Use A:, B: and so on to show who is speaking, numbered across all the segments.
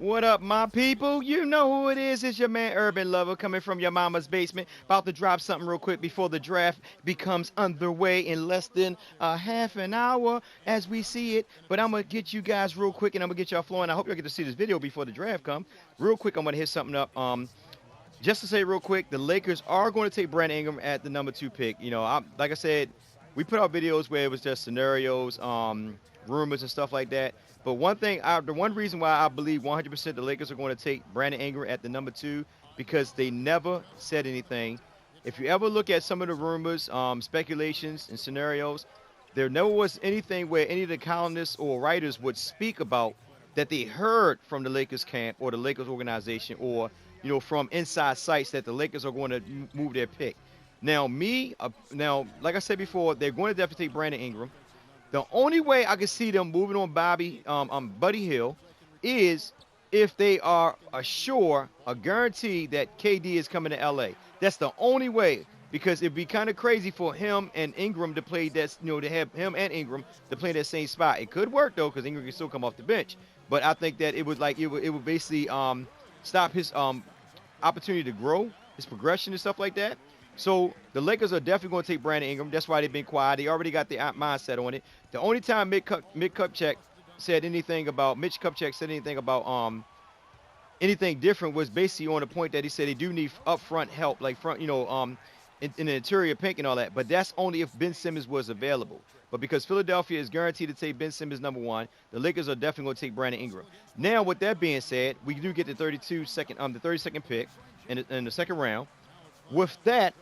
A: What up, my people? You know who it is. It's your man, Urban Lover, coming from your mama's basement. About to drop something real quick before the draft becomes underway in less than a half an hour as we see it. But I'm going to get you guys real quick and I'm going to get y'all flowing. I hope y'all get to see this video before the draft comes. Real quick, I'm going to hit something up. Just to say real quick, the Lakers are going to take Brandon Ingram at the number 2 pick. Like I said, we put out videos where it was just scenarios, rumors and stuff like that. But the one reason why I believe 100% the Lakers are going to take Brandon Ingram at the number 2, because they never said anything. If you ever look at some of the rumors, speculations, and scenarios, there never was anything where any of the columnists or writers would speak about that they heard from the Lakers camp or the Lakers organization, or from inside sites, that the Lakers are going to move their pick. Now, like I said before, they're going to definitely take Brandon Ingram. The only way I can see them moving on Buddy Hill is if they are a guarantee that KD is coming to LA. That's the only way, because it'd be kind of crazy for him and Ingram to play to have him and Ingram to play that same spot. It could work though, because Ingram can still come off the bench. But I think that it would basically stop his opportunity to grow, his progression and stuff like that. So the Lakers are definitely going to take Brandon Ingram. That's why they've been quiet. They already got the mindset on it. The only time Mitch Kupchak said anything about anything different was basically on the point that he said they do need upfront help, like in the interior pick and all that. But that's only if Ben Simmons was available. But because Philadelphia is guaranteed to take Ben Simmons number 1, the Lakers are definitely going to take Brandon Ingram. Now, with that being said, we do get the 32nd pick in the second round. With that,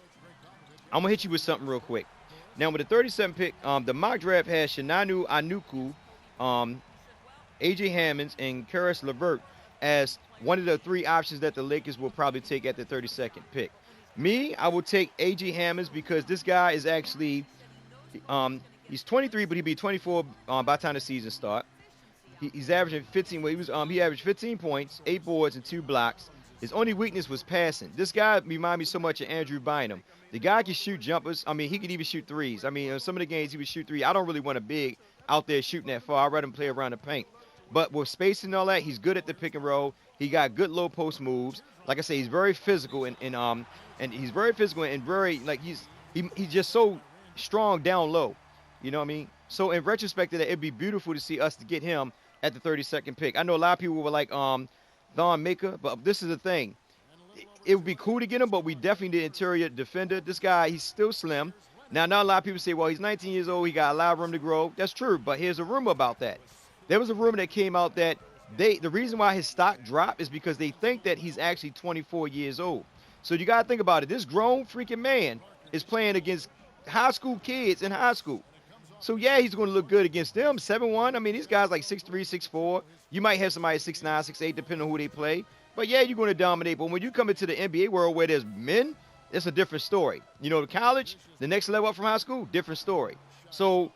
A: I'm gonna hit you with something real quick. Now, with the 37th pick, the mock draft has Shinanu Anuku, AJ Hammonds, and Karis LeVert as one of the 3 options that the Lakers will probably take at the 32nd pick. Me, I will take AJ Hammonds because this guy is actually, he's 23, but he'll be 24 by the time the season starts. He's averaging 15. Well, he averaged 15 points, 8 boards, and 2 blocks. His only weakness was passing. This guy reminds me so much of Andrew Bynum. The guy can shoot jumpers. I mean, he could even shoot threes. I mean, in some of the games he would shoot three. I don't really want a big out there shooting that far. I'd rather him play around the paint. But with spacing and all that, he's good at the pick and roll. He got good low post moves. Like I say, he's very physical and he's very physical and very he's just so strong down low. You know what I mean? So in retrospect, that it'd be beautiful to see us to get him at the 32nd pick. I know a lot of people were like Thon Maker, but this is the thing. It would be cool to get him, but we definitely need an interior defender. This guy, he's still slim. Now, not a lot of people say, well, he's 19 years old. He got a lot of room to grow. That's true, but here's a rumor about that. There was a rumor that came out that the reason why his stock dropped is because they think that he's actually 24 years old. So you got to think about it. This grown freaking man is playing against high school kids in high school. So, yeah, he's going to look good against them. 7'1". I mean, these guys like 6'3", 6'4". You might have somebody 6'9", 6'8", depending on who they play. But, yeah, you're going to dominate. But when you come into the NBA world where there's men, it's a different story. College, the next level up from high school, different story. So,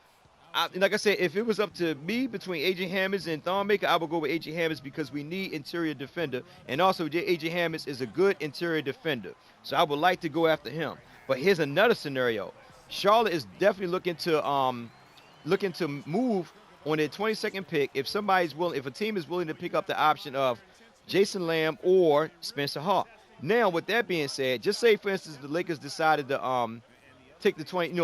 A: like I said, if it was up to me between A.J. Hammonds and Thon Maker, I would go with A.J. Hammonds because we need interior defender. And also, A.J. Hammonds is a good interior defender. So I would like to go after him. But here's another scenario. Charlotte is definitely looking to move on their 22nd pick if a team is willing to pick up the option of Jason Lamb or Spencer Hawk. Now, with that being said, just say for instance the Lakers decided to take the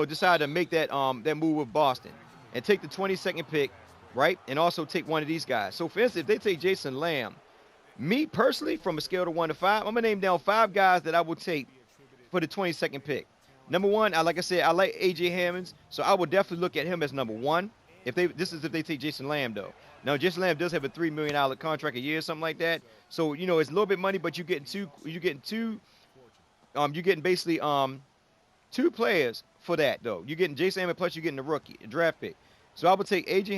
A: decided to make that move with Boston and take the 22nd pick, right? And also take one of these guys. So for instance, if they take Jason Lamb, me personally, from a scale of 1 to 5, I'm gonna name down 5 guys that I will take for the 22nd pick. Number 1, like I said, I like A.J. Hammonds, so I would definitely look at him as number 1. This is if they take Jason Lamb, though. Now, Jason Lamb does have a $3 million contract a year, something like that. So, it's a little bit money, but you're getting basically 2 players for that, though. You're getting Jason Lamb, plus you're getting a rookie, a draft pick. So I would take A.J.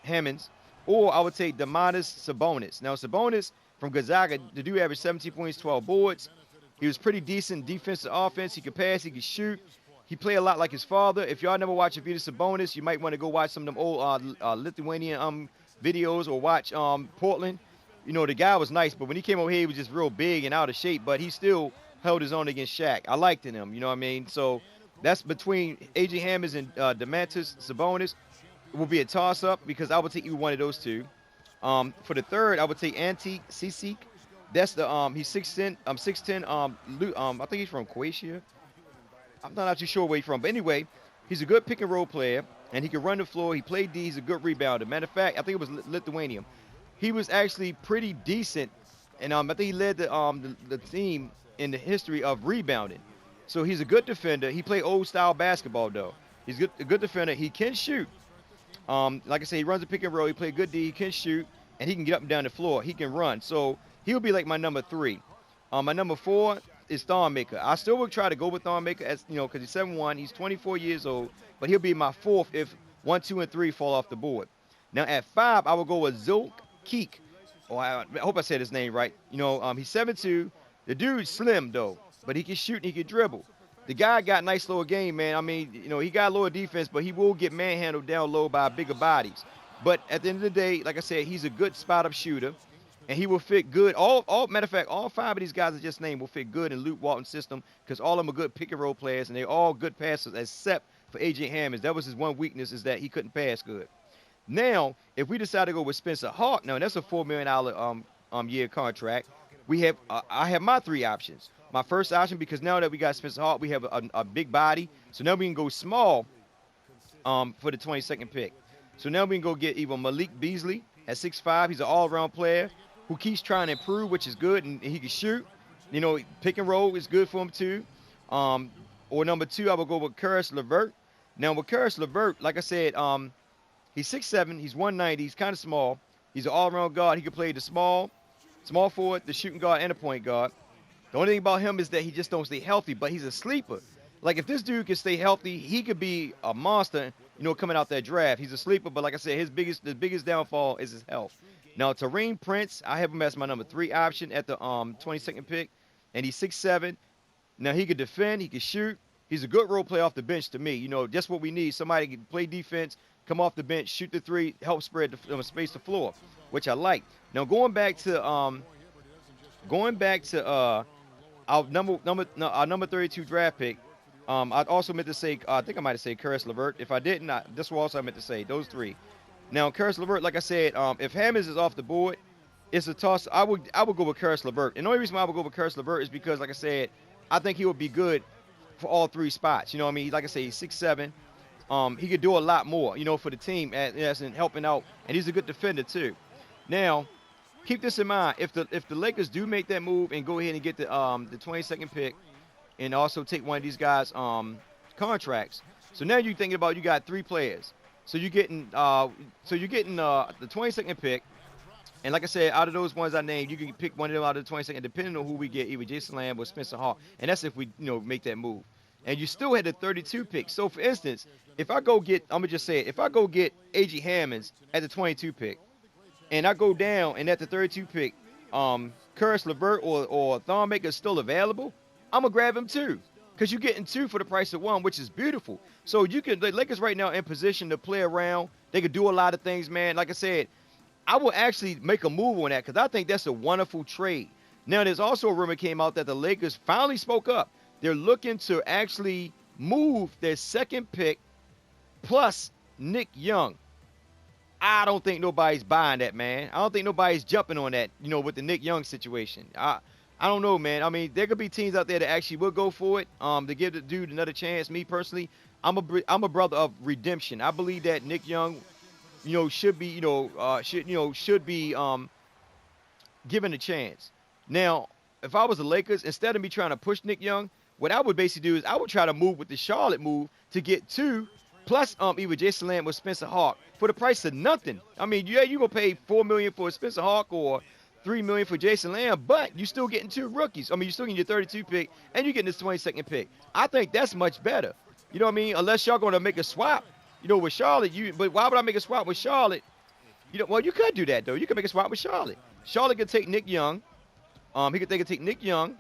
A: Hammonds, or I would take Domantas Sabonis. Now, Sabonis from Gonzaga, the dude averaged 17 points, 12 boards. He was pretty decent defensive offense. He could pass. He could shoot. He played a lot like his father. If y'all never watched Arvydas Sabonis, you might want to go watch some of them old Lithuanian videos or watch Portland. The guy was nice, but when he came over here, he was just real big and out of shape, but he still held his own against Shaq. I liked him, you know what I mean? So that's between A.J. Hammonds and Domantas Sabonis. It will be a toss-up because I would take either one of those two. For the third, I would take Antique Sisik. That's the he's 6'10, 6'10, I think he's from Croatia. I'm not too sure where he's from, but anyway, he's a good pick and roll player, and he can run the floor. He played D. He's a good rebounder. Matter of fact, I think it was Lithuanian. He was actually pretty decent, and I think he led the team in the history of rebounding. So he's a good defender. He played old style basketball though. He's a good defender. He can shoot. Like I said, he runs a pick and roll. He played good D. He can shoot, and he can get up and down the floor. He can run. So he'll be like my number three. My number four is Thornmaker. I still would try to go with Thornmaker as because he's 7'1". He's 24 years old, but he'll be my fourth if 1, 2, and 3 fall off the board. Now at 5, I will go with Zilk Keek. Oh, I hope I said his name right. He's 7'2". The dude's slim though, but he can shoot and he can dribble. The guy got a nice little game, man. I mean, he got lower defense, but he will get manhandled down low by bigger bodies. But at the end of the day, like I said, he's a good spot-up shooter, and he will fit good. Matter of fact, all 5 of these guys I just named will fit good in Luke Walton's system because all of them are good pick-and-roll players, and they're all good passers except for A.J. Hammonds. That was his one weakness is that he couldn't pass good. Now, if we decide to go with Spencer Hawk, now that's a $4 million year contract. I have my 3 options. My first option, because now that we got Spencer Hawk, we have a big body. So now we can go small for the 22nd pick. So now we can go get either Malik Beasley at 6'5". He's an all-around player who keeps trying to improve, which is good, and he can shoot. Pick and roll is good for him too. Or number 2, I will go with Karis LeVert. Now with Karis LeVert, like I said, he's 6'7", he's 190, he's kind of small. He's an all-around guard. He can play the small forward, the shooting guard, and the point guard. The only thing about him is that he just don't stay healthy, but he's a sleeper. Like, if this dude can stay healthy, he could be a monster, coming out that draft. He's a sleeper, but like I said, the biggest downfall is his health. Now, Tareem Prince, I have him as my number 3 option at the 22nd pick, and he's 6'7". Now, he can defend, he can shoot. He's a good role player off the bench to me. Just what we need. Somebody can play defense, come off the bench, shoot the 3, help spread the space the floor, which I like. Now, going back to our number 32 draft pick, I also meant to say, I think I might have said Karis LeVert. If I didn't, this was also I meant to say, those 3. Now, Karis LeVert, like I said, if Hammonds is off the board, it's a toss. I would go with Karis LeVert. And the only reason why I would go with Karis LeVert is because, like I said, I think he would be good for all 3 spots. Like I say, he's 6'7". He could do a lot more, for the team as in helping out. And he's a good defender, too. Now, keep this in mind. If the Lakers do make that move and go ahead and get the 22nd pick and also take one of these guys' contracts, so now you're thinking about you got 3 players. So you're getting the 22nd pick, and like I said, out of those ones I named, you can pick one of them out of the 22nd, depending on who we get, either Jason Lamb or Spencer Hawk, and that's if we make that move. And you still had the 32 pick. So for instance, if I go get A.G. Hammonds at the 22 pick, and I go down and at the 32 pick, Karis LeVert or Thornmaker is still available, I'm gonna grab him too. Because you're getting 2 for the price of 1, which is beautiful. So the Lakers right now in position to play around. They could do a lot of things, man. Like I said, I will actually make a move on that because I think that's a wonderful trade. Now, there's also a rumor came out that the Lakers finally spoke up. They're looking to actually move their 2nd pick plus Nick Young. I don't think nobody's buying that, man. I don't think nobody's jumping on that, with the Nick Young situation. I don't know, man. I mean, there could be teams out there that actually will go for it to give the dude another chance. Me personally, I'm a brother of redemption. I believe that Nick Young, should be given a chance. Now, if I was the Lakers, instead of me trying to push Nick Young, what I would basically do is I would try to move with the Charlotte move to get 2 plus either Jason Lamb or Spencer Hawk for the price of nothing. I mean, yeah, you're gonna pay $4 million for Spencer Hawk or $3 million for Jason Lamb, but you're still getting 2 rookies. I mean, you're still getting your 32 pick and you're getting this 22nd pick. I think that's much better. You know what I mean? Unless y'all gonna make a swap, with Charlotte. But why would I make a swap with Charlotte? Well, you could do that though. You could make a swap with Charlotte. Charlotte could take Nick Young. They could take Nick Young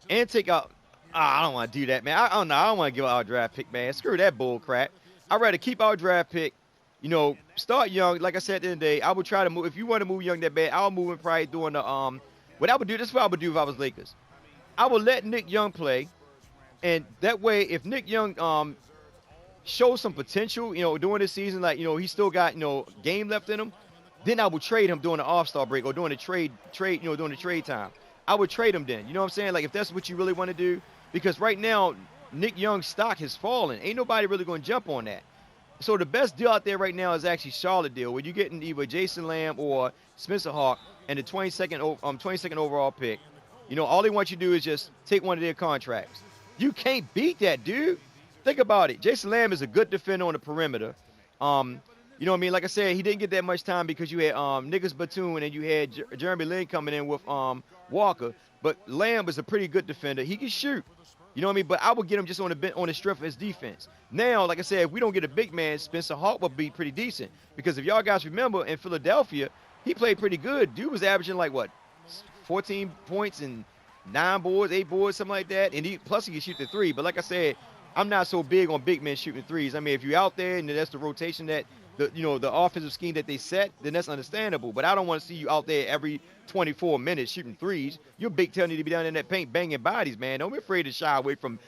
A: and take out. I don't want to do that, man. I don't know. I don't want to give out our draft pick, man. Screw that bull crap. I'd rather keep our draft pick. Start young. Like I said at the end of the day, I would try to move. If you want to move young that bad, I'll move him probably doing the What I would do. This is what I would do if I was Lakers. I would let Nick Young play, and that way, if Nick Young shows some potential, during this season, like he's still got game left in him. then I would trade him during the All-Star break or during the during the trade time. I would trade him then. You know what I'm saying? Like if that's what you really want to do, because right now Nick Young's stock has fallen. Ain't nobody really going to jump on that. So the best deal out there right now is actually Charlotte deal, where you're getting either Jason Lamb or Spencer Hawk and the 22nd overall pick. You know, all they want you to do is just take one of their contracts. You can't beat that, dude. Think about it. Jason Lamb is a good defender on the perimeter. You know what I mean? Like I said, he didn't get that much time because you had Nicholas Batum and you had Jeremy Lin coming in with Walker. But Lamb is a pretty good defender. He can shoot. You know what I mean? But I would get him just on the strength of his defense. Now, like I said, if we don't get a big man, Spencer Hawk will be pretty decent. Because if y'all guys remember, in Philadelphia, he played pretty good. Dude was averaging like, what, 14 points and 9 boards, 8 boards, something like that. And plus he can shoot the three. But like I said, I'm not so big on big men shooting threes. I mean, if you're out there and that's the rotation that the offensive scheme that they set, then that's understandable. But I don't want to see you out there every 24 minutes shooting threes. Your Big Ten need to be down in that paint banging bodies, man. Don't be afraid to shy away from,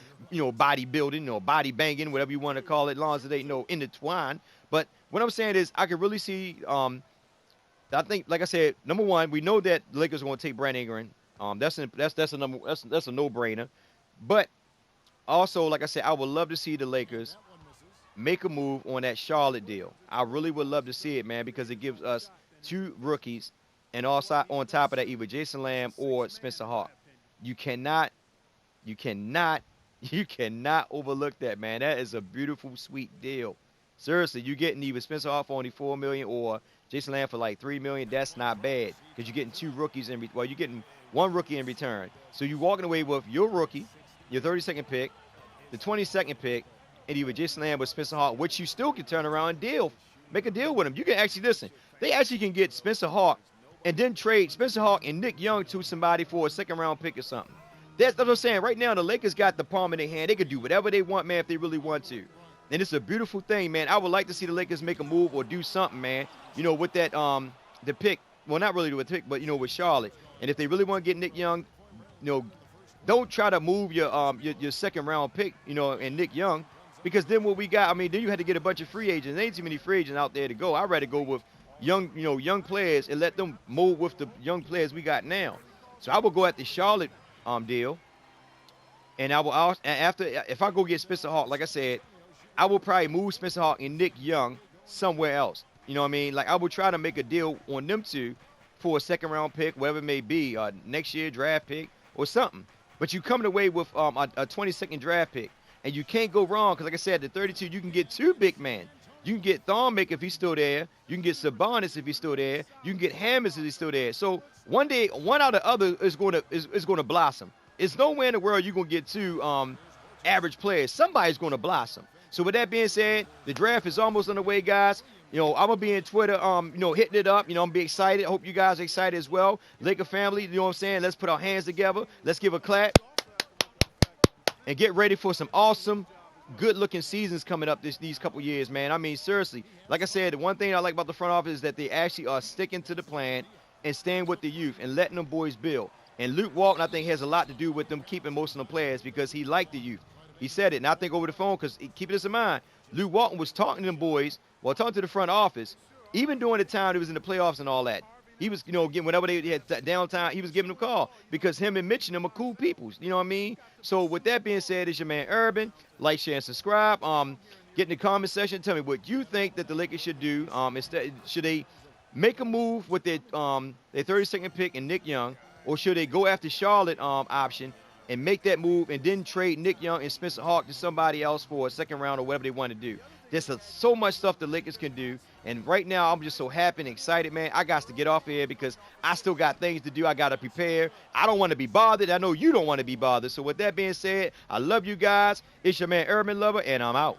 A: body building or body banging, whatever you want to call it, as long as they intertwine. But what I'm saying is I could really see, I think, like I said, number one, we know that the Lakers are going to take Brandon Ingram. That's a no-brainer. But also, like I said, I would love to see the Lakers make a move on that Charlotte deal. I really would love to see it, man, because it gives us 2 rookies, and also on top of that, either Jason Lamb or Spencer Hawk. You cannot overlook that, man. That is a beautiful, sweet deal. Seriously, you getting either Spencer Hawk for only $4 million or Jason Lamb for like $3 million. That's not bad because you're getting 2 rookies you're getting 1 rookie in return. So you're walking away with your rookie, your 32nd pick, the 22nd pick, and either Jason Lamb or Spencer Hawk, which you still can turn around and make a deal with him. You can actually, listen, they actually can get Spencer Hawk and then trade Spencer Hawk and Nick Young to somebody for a second-round pick or something. That's what I'm saying. Right now, the Lakers got the palm in their hand. They can do whatever they want, man, if they really want to. And it's a beautiful thing, man. I would like to see the Lakers make a move or do something, man, with that the pick. Well, not really with the pick, but, with Charlotte. And if they really want to get Nick Young, don't try to move your second-round pick, and Nick Young. Because then what we got, then you had to get a bunch of free agents. There ain't too many free agents out there to go. I'd rather go with young players and let them mold with the young players we got now. So I will go at the Charlotte deal. And I will if I go get Spencer Hawk, like I said, I will probably move Spencer Hawk and Nick Young somewhere else. You know what I mean? Like I will try to make a deal on them 2 for a second-round pick, whatever it may be, next year draft pick or something. But you coming away with a 22nd draft pick. And you can't go wrong because, like I said, at 32, you can get 2 big men. You can get Thornmaker if he's still there. You can get Sabonis if he's still there. You can get Hammers if he's still there. So one day, one out of the other is going to blossom. It's nowhere in the world you're going to get 2 average players. Somebody's going to blossom. So with that being said, the draft is almost on the way, guys. I'm going to be in Twitter, hitting it up. I'm going to be excited. I hope you guys are excited as well. Laker family, you know what I'm saying? Let's put our hands together. Let's give a clap. And get ready for some awesome, good-looking seasons coming up these couple years, man. Seriously, like I said, the one thing I like about the front office is that they actually are sticking to the plan and staying with the youth and letting them boys build. And Luke Walton, I think, has a lot to do with them keeping most of the players because he liked the youth. He said it, and I think over the phone, because keep this in mind, Luke Walton was talking to them boys, talking to the front office, even during the time he was in the playoffs and all that. He was, whenever they had downtime, he was giving them a call because him and Mitch and them are cool people. You know what I mean? So with that being said, it's your man Urban. Like, share, and subscribe. Get in the comment section. Tell me what you think that the Lakers should do. Instead, should they make a move with their 32nd pick and Nick Young, or should they go after Charlotte option and make that move and then trade Nick Young and Spencer Hawk to somebody else for a second round or whatever they want to do? There's so much stuff the Lakers can do. And right now, I'm just so happy and excited, man. I got to get off here because I still got things to do. I got to prepare. I don't want to be bothered. I know you don't want to be bothered. So with that being said, I love you guys. It's your man, Urban Lover, and I'm out.